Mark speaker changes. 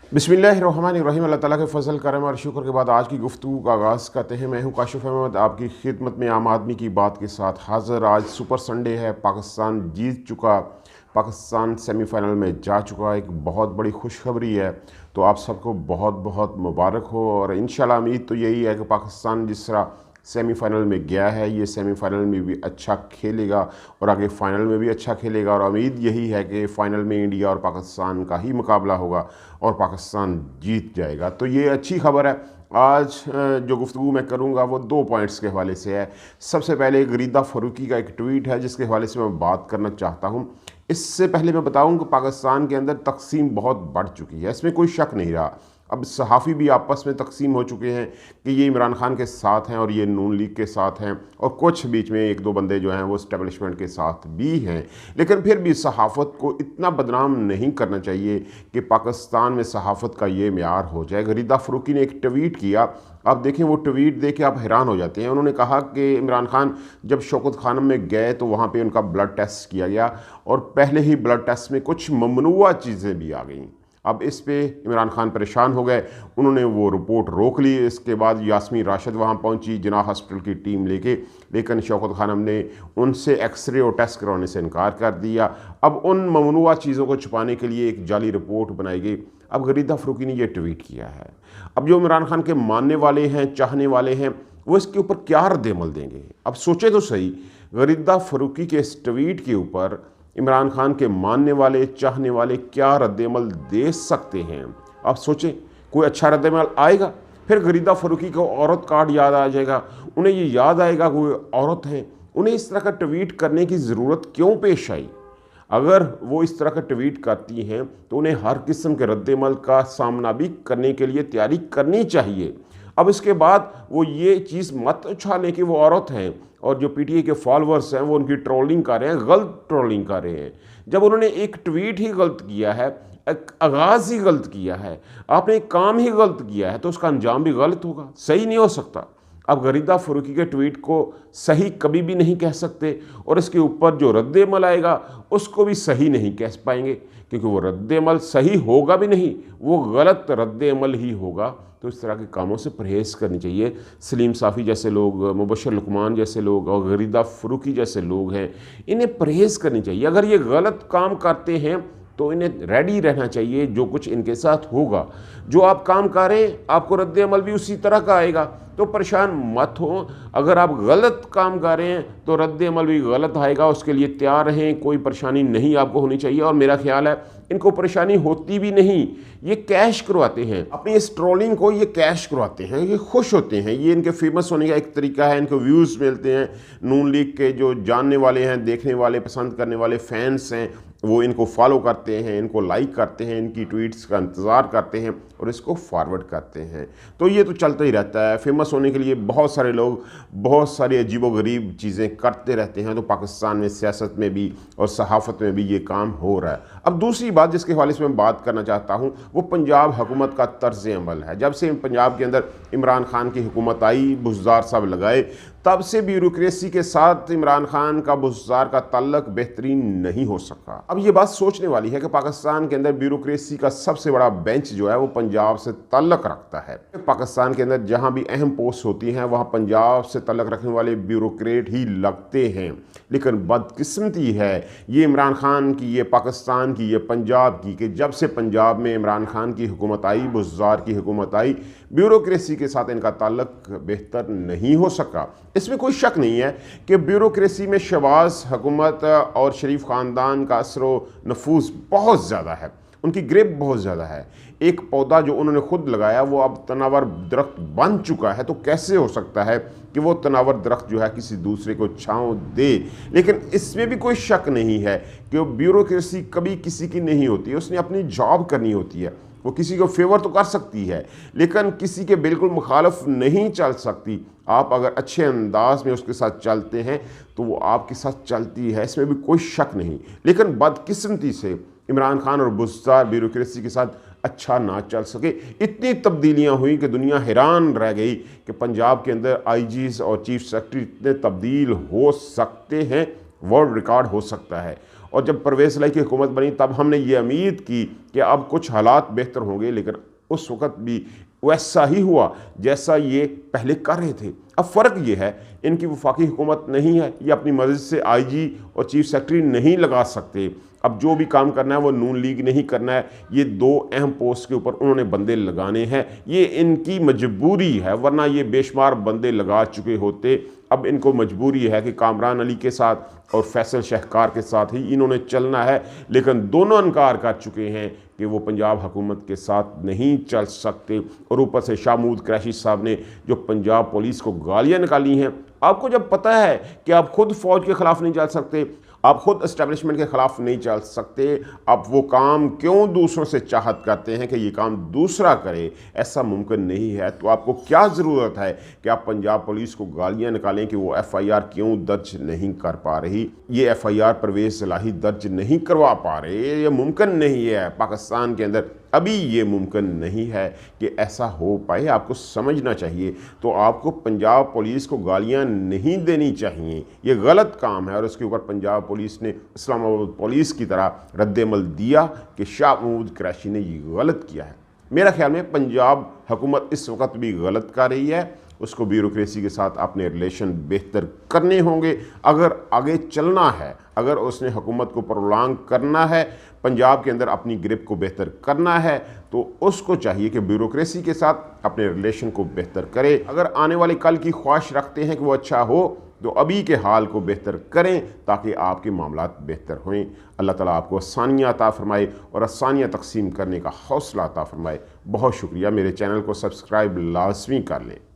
Speaker 1: बिस्मिल्लाहिर्रहमानिर्रहीम। अल्लाह ताला के फ़ज़ल करम और शुक्र के बाद आज की गुफ्तगू का आगाज़ करते हैं। मैं हूँ काशिफ़ अहमद, आपकी खिदमत में आम आदमी की बात के साथ हाज़िर। आज सुपर संडे है, पाकिस्तान जीत चुका, पाकिस्तान सेमीफ़ाइनल में जा चुका। एक बहुत बड़ी खुशखबरी है, तो आप सबको बहुत बहुत मुबारक हो। और इंशाल्लाह उम्मीद तो यही है कि पाकिस्तान जिस तरह सेमीफ़ाइनल में गया है, ये सेमीफ़ाइनल में भी अच्छा खेलेगा और आगे फ़ाइनल में भी अच्छा खेलेगा। और उम्मीद यही है कि फ़ाइनल में इंडिया और पाकिस्तान का ही मुकाबला होगा और पाकिस्तान जीत जाएगा। तो ये अच्छी खबर है। आज जो गुफ्तगू मैं करूँगा वो 2 पॉइंट्स के हवाले से है। सबसे पहले गरीदा फ़ारूकी का एक ट्वीट है जिसके हवाले से मैं बात करना चाहता हूँ। इससे पहले मैं बताऊँ कि पाकिस्तान के अंदर तकसीम बहुत बढ़ चुकी है, इसमें कोई शक नहीं रहा। अब सहाफ़ी भी आपस में तकसीम हो चुके हैं कि ये इमरान खान के साथ हैं और ये नून लीग के साथ हैं, और कुछ बीच में 1-2 बंदे जो हैं वो इस्टेब्लिशमेंट के साथ भी हैं। लेकिन फिर भी सहाफ़त को इतना बदनाम नहीं करना चाहिए कि पाकिस्तान में सहाफ़त का ये मेयार हो जाए। गरीदा फ़ारूकी ने एक ट्वीट किया, आप देखें वो ट्वीट देख के आप हैरान हो जाते हैं। उन्होंने कहा कि इमरान खान जब शौकत खानम में गए तो वहाँ पे उनका ब्लड टेस्ट किया गया और पहले ही ब्लड टेस्ट में कुछ ममनूआ चीज़ें भी आ गईं। अब इस पे इमरान खान परेशान हो गए, उन्होंने वो रिपोर्ट रोक ली। इसके बाद यास्मीन राशिद वहाँ पहुँची जिनाह हॉस्पिटल की टीम लेके, लेकिन शौकत खानम ने उनसे एक्सरे और टेस्ट करवाने से इनकार कर दिया। अब उन ममनूआ चीज़ों को छुपाने के लिए एक जाली रिपोर्ट बनाई गई। अब गरीदा फ़ारूकी ने यह ट्वीट किया है। अब जो इमरान खान के मानने वाले हैं, चाहने वाले हैं, वो इसके ऊपर क्या रद्द-ए-अमल देंगे? अब सोचें तो सही, गरीदा फ़ारूकी के इस ट्वीट के ऊपर इमरान खान के मानने वाले, चाहने वाले क्या रद्द-ए-अमल दे सकते हैं? आप सोचें, कोई अच्छा रद्द-ए-अमल आएगा? फिर गरीदा फ़ारूकी को औरत कार्ड याद आ जाएगा, उन्हें ये याद आएगा कोई औरत है। उन्हें इस तरह का ट्वीट करने की ज़रूरत क्यों पेश आई? अगर वो इस तरह का ट्वीट करती हैं तो उन्हें हर किस्म के रद्द-ए-अमल का सामना भी करने के लिए तैयारी करनी चाहिए। अब इसके बाद वो ये चीज़ मत उछालें कि वो औरत हैं और जो पीटीआई के फॉलोअर्स हैं वो उनकी ट्रोलिंग कर रहे हैं, गलत ट्रोलिंग कर रहे हैं। जब उन्होंने एक ट्वीट ही गलत किया है, एक आगाज़ ही गलत किया है, आपने एक काम ही गलत किया है, तो उसका अंजाम भी गलत होगा, सही नहीं हो सकता। अब गरीदा फ़ारूकी के ट्वीट को सही कभी भी नहीं कह सकते और इसके ऊपर जो रद्द-ए-अमल आएगा उसको भी सही नहीं कह पाएंगे, क्योंकि वो रद्द-ए-अमल सही होगा भी नहीं, वो गलत रद्द-ए-अमल ही होगा। तो इस तरह के कामों से परहेज़ करनी चाहिए। सलीम साफ़ी जैसे लोग, मुबशर लुकमान जैसे लोग और गरीदा फ़ारूकी जैसे लोग हैं, इन्हें परहेज़ करनी चाहिए। अगर ये गलत काम करते हैं तो इन्हें रेडी रहना चाहिए जो कुछ इनके साथ होगा। जो आप काम करें आपको रद्द-ए-अमल भी उसी तरह का आएगा, तो परेशान मत हो। अगर आप गलत काम कर रहे हैं तो रद्द-ए-अमल भी गलत आएगा, उसके लिए तैयार रहें। कोई परेशानी नहीं आपको होनी चाहिए और मेरा ख्याल है इनको परेशानी होती भी नहीं। ये कैश करवाते हैं, अपनी इस ट्रोलिंग को ये कैश करवाते हैं, ये खुश होते हैं। ये इनके फेमस होने का एक तरीका है, इनको व्यूज़ मिलते हैं। नून लीग के जो जानने वाले हैं, देखने वाले, पसंद करने वाले फैंस हैं, वो इनको फॉलो करते हैं, इनको लाइक करते हैं, इनकी ट्वीट्स का इंतज़ार करते हैं और इसको फॉरवर्ड करते हैं। तो ये तो चलता ही रहता है। फेमस होने के लिए बहुत सारे लोग बहुत सारी अजीबोगरीब चीज़ें करते रहते हैं। तो पाकिस्तान में सियासत में भी और सहाफ़त में भी ये काम हो रहा है। अब दूसरी बात जिसके हवाले से मैं बात करना चाहता हूँ वो पंजाब हुकूमत का तर्ज़ अमल है। जब से पंजाब के अंदर इमरान खान की हुकूमत आई, बुज़दार साहब लगाए, तब से ब्यूरोक्रेसी के साथ इमरान खान का बुज़दार का ताल्लुक बेहतरीन नहीं हो सका। अब ये बात सोचने वाली है कि पाकिस्तान के अंदर ब्यूरोक्रेसी का सबसे बड़ा बेंच जो है वो पंजाब से ताल्लुक रखता है। पाकिस्तान के अंदर जहाँ भी अहम पोस्ट होती हैं वहाँ पंजाब से ताल्लुक रखने वाले ब्यूरोक्रेट ही लगते हैं। लेकिन बदकिस्मती है ये इमरान खान की, ये पाकिस्तान की, ये पंजाब की, कि जब से पंजाब में इमरान खान की हुकूमत आई, बुज़दार की हुकूमत आई, ब्यूरोक्रेसी के साथ इनका ताल्लुक बेहतर नहीं हो सका। इसमें कोई शक नहीं है कि ब्यूरोक्रेसी में शहबाज हुकूमत और शरीफ ख़ानदान का असर नफूज़ बहुत ज़्यादा है, उनकी ग्रिप बहुत ज़्यादा है। एक पौधा जो उन्होंने खुद लगाया वो अब तनावर दरख्त बन चुका है, तो कैसे हो सकता है कि वो तनावर दरख्त जो है किसी दूसरे को छांव दे? लेकिन इसमें भी कोई शक नहीं है कि ब्यूरोक्रेसी कभी किसी की नहीं होती, उसने अपनी जॉब करनी होती है। वो किसी को फेवर तो कर सकती है लेकिन किसी के बिल्कुल मुखालफ नहीं चल सकती। आप अगर अच्छे अंदाज में उसके साथ चलते हैं तो वो आपके साथ चलती है, इसमें भी कोई शक नहीं। लेकिन बदकिस्मती से इमरान खान और बुज़दार ब्यूरोक्रेसी के साथ अच्छा ना चल सके। इतनी तब्दीलियां हुई कि दुनिया हैरान रह गई कि पंजाब के अंदर आईजीज़ और चीफ सेक्रेटरी इतने तब्दील हो सकते हैं, वर्ल्ड रिकॉर्ड हो सकता है। اور جب پرویز الہی کی حکومت بنی تب ہم نے یہ امید کی کہ اب کچھ حالات بہتر ہوں گے، لیکن اس وقت بھی ویسا ہی ہوا جیسا یہ پہلے کر رہے تھے۔ اب فرق یہ ہے ان کی وفاقی حکومت نہیں ہے، یہ اپنی مرضی سے آئی جی اور چیف سیکرٹری نہیں لگا سکتے۔ اب جو بھی کام کرنا ہے وہ نون لیگ نہیں کرنا ہے، یہ دو اہم پوسٹ کے اوپر انہوں نے بندے لگانے ہیں، یہ ان کی مجبوری ہے، ورنہ یہ بے شمار بندے لگا چکے ہوتے۔ اب ان کو مجبوری ہے کہ کامران علی کے ساتھ اور فیصل شہکار کے ساتھ ہی انہوں نے چلنا ہے، لیکن دونوں انکار کر چکے ہیں کہ وہ پنجاب حکومت کے ساتھ نہیں چل سکتے۔ اور اوپر سے شاہ محمود قریشی صاحب نے جو پنجاب پولیس کو گالیاں نکالی ہیں، آپ کو جب پتہ ہے کہ آپ خود فوج کے خلاف نہیں چل سکتے، آپ خود اسٹیبلشمنٹ کے خلاف نہیں چل سکتے، آپ وہ کام کیوں دوسروں سے چاہت کرتے ہیں کہ یہ کام دوسرا کرے؟ ایسا ممکن نہیں ہے۔ تو آپ کو کیا ضرورت ہے کہ آپ پنجاب پولیس کو گالیاں نکالیں کہ وہ ایف آئی آر کیوں درج نہیں کر پا رہی؟ یہ ایف آئی آر پرویز الہی درج نہیں کروا پا رہے، یہ ممکن نہیں ہے۔ پاکستان کے اندر ابھی یہ ممکن نہیں ہے کہ ایسا ہو پائے، آپ کو سمجھنا چاہیے۔ تو آپ کو پنجاب پولیس کو گالیاں نہیں دینی چاہیے، یہ غلط کام ہے۔ اور اس کے اوپر پنجاب پولیس نے اسلام آباد پولیس کی طرح رد عمل دیا کہ شاہ محمود قریشی نے یہ غلط کیا ہے۔ میرا خیال میں پنجاب حکومت اس وقت بھی غلط کر رہی ہے، اس کو بیوروکریسی کے ساتھ اپنے ریلیشن بہتر کرنے ہوں گے۔ اگر آگے چلنا ہے، اگر اس نے حکومت کو پرولانگ کرنا ہے، پنجاب کے اندر اپنی گرپ کو بہتر کرنا ہے، تو اس کو چاہیے کہ بیوروکریسی کے ساتھ اپنے ریلیشن کو بہتر کرے۔ اگر آنے والے کل کی خواہش رکھتے ہیں کہ وہ اچھا ہو، تو ابھی کے حال کو بہتر کریں تاکہ آپ کے معاملات بہتر ہوئیں۔ اللہ تعالیٰ آپ کو آسانیاں عطا فرمائے اور آسانیاں تقسیم کرنے کا حوصلہ عطا فرمائے۔ بہت شکریہ۔ میرے چینل کو سبسکرائب لازمی کر لیں۔